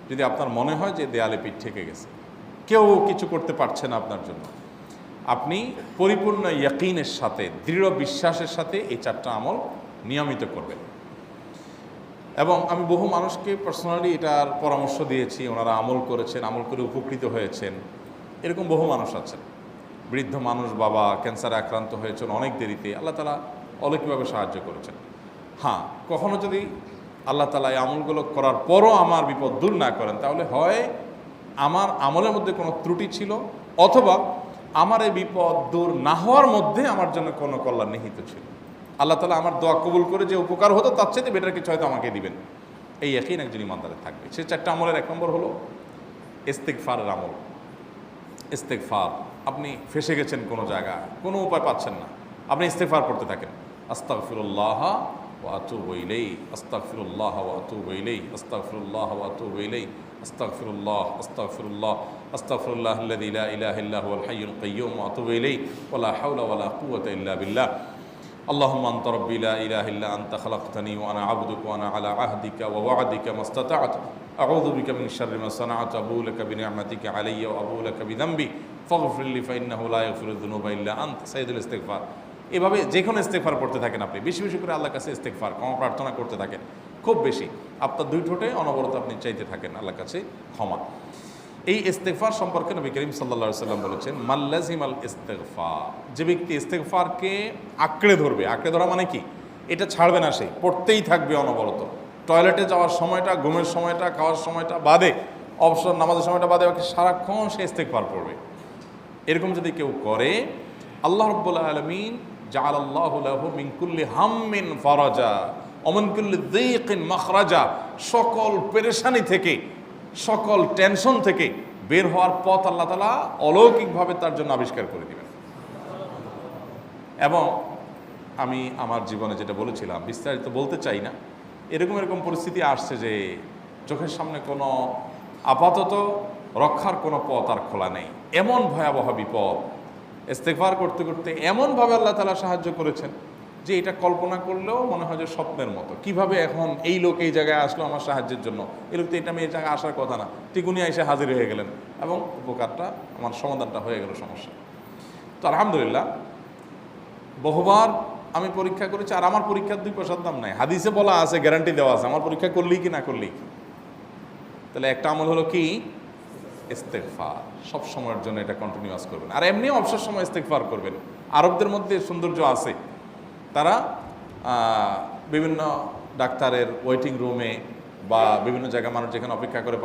যদি আপনার মনে হয় যে দেয়ালে পিঠ ঠেকে গেছে, কেউ কিছু করতে পারছে না আপনার জন্য, আপনি পরিপূর্ণ ইয়াকিনের সাথে, দৃঢ় বিশ্বাসের সাথে এই 4টা আমল নিয়মিত করবেন। এবং আমি বহু মানুষকে পার্সোনালি এটার পরামর্শ দিয়েছি, ওনারা আমল করেছেন, আমল করে উপকৃত হয়েছেন। এরকম বহু মানুষ আছেন, বৃদ্ধ মানুষ, বাবা ক্যান্সারে আক্রান্ত হয়েছেন অনেক দেরিতে, আল্লাহ তাআলা অলৌকিকভাবে সাহায্য করেছেন। হ্যাঁ, কখনো যদি আল্লাহ তাআলা এই আমলগুলো করার পরও আমার বিপদ দূর না করেন, তাহলে হয় আমার আমলের মধ্যে কোনো ত্রুটি ছিল, অথবা আমার এই বিপদ দূর না হওয়ার মধ্যে আমার জন্য কোনো কল্যাণ নিহিত ছিল। আল্লাহ তাআলা আমার দোয়া কবুল করে যে উপকার হতো তার চাইতে বেটার কিছু হয়তো আমাকে দিবেন, এই ইয়াকিন একজন ইমানদারের থাকবে। সেই 4টা আমলের 1 নম্বর হলো ইস্তেগফারের আমল। ইস্তেগফার, আপনি ফেসে গেছেন কোনো জায়গায়, কোনো উপায় পাচ্ছেন না, আপনি ইস্তেগফার করতে থাকেন। আস্তাগফিরুল্লাহ ওয়া আতুবু ইলাইহি, আস্তাগফিরুল্লাহ ওয়া আতুবু ইলাইহি, আস্তাগফিরুল্লাহ ওয়া আতুবু ইলাইহি, আস্তাগফিরুল্লাহ, আস্তাগফিরুল্লাহ, আস্তাগফিরুল্লাহাল্লাযী লা ইলাহা ইল্লা হুয়াল হাইয়ুল কাইয়্যুম ওয়া আতুবু ইলাইহি ওয়া লা হাওলা ওয়া লা কুওয়াতা ইল্লা বিল্লাহ। আল্লাহুম্মা আনতা রাব্বী লা ইলাহা ইল্লা আনতা খালাকতানি ওয়া আনা আবদুকা ওয়া আনা আলা আহদিকা ওয়া ওয়া'দিকা মাস্তাতা'তু আউযু বিকা মিন শাররি মা সানা'তু আবুউ লাকা বিনি'মাতিকা আলাইয়া ওয়া আবুউ লাকা বিযামবি ফাগফিরলি ফাইন্নাহু লা ইয়াগফিরুয যুনুবা ইল্লা আনতা। সাইয়্যিদুল ইস্তিগফার। এভাবে যে কোনো ইস্তেগফার করতে থাকেন, আপনি বেশি বেশি করে আল্লাহর কাছে ইস্তেগফার, ক্ষমা প্রার্থনা করতে থাকেন, খুব বেশি। আপনার 2 ঠোঁটে অনবরত আপনি চাইতে থাকেন আল্লাহর কাছে ক্ষমা। এই ইস্তেগফার সম্পর্কে নবী করিম সাল্লাল্লাহু আলাইহি ওয়াসাল্লাম বলেছেন, মাল্লাজিমাল ইস্তেগফার, যে ব্যক্তি ইস্তেগফারকে আঁকড়ে ধরবে, আঁকড়ে ধরা মানে কি, এটা ছাড়বে না, সে পড়তেই থাকবে অনবরত। টয়লেটে যাওয়ার সময়টা, ঘুমের সময়টা, খাওয়ার সময়টা বাদে, অবসর নামাজের সময়টা বাদে, ওকে সারাক্ষণ সে ইস্তেগফার পড়বে। এরকম যদি কেউ করে, আল্লাহ রাব্বুল আলামিন জাআলাল্লাহু লাহু মিন কুল্লি হাম্মিন ফারাজা ওয়া মিন কুল্লি যায়কিন মাখরাজা, সকল পেরেশানি থেকে, সকল টেনশন থেকে বের হওয়ার পথ আল্লাহ তাআলা অলৌকিকভাবে তার জন্য আবিষ্কার করে দিবেন। এবং আমি আমার জীবনে যেটা বলেছিলাম, বিস্তারিত বলতে চাই না, এরকম পরিস্থিতি আসছে যে চোখের সামনে কোনো আপাতত রক্ষার কোনো পথ আর খোলা নেই, এমন ভয়াবহ বিপদ। ইস্তেগফার করতে করতে এমনভাবে আল্লাহ তাআলা সাহায্য করেছেন যে এটা কল্পনা করলেও মনে হয় যে স্বপ্নের মতো। কিভাবে এখন এই লোক এই জায়গায় আসলো আমার সাহায্যের জন্য, এই লোক তো এটা আমি এই জায়গায় আসার কথা না, টিকুনি এসে হাজির হয়ে গেলেন এবং উপকারটা, আমার সমাধানটা হয়ে গেল সমস্যা। তো আলহামদুলিল্লাহ, বহুবার আমি পরীক্ষা করেছি, আর আমার পরীক্ষার 2 পয়সার দাম নাই। হাদিসে বলা আছে, গ্যারান্টি দেওয়া আছে, আমার পরীক্ষা করলেই কি না করলেই। তাহলে একটা আমল হলো কি, ইস্তেগফার। সব সময়ের জন্য এটা কন্টিনিউয়াস করবেন, আর এমনিও অবসর সময় ইস্তেগফার করবেন। আরবদের মধ্যে সৌন্দর্য আছে, তারা বিভিন্ন ডাক্তারের ওয়েটিং রুমে বা বিভিন্ন জায়গায় মানুষ যেখানে অপেক্ষা করে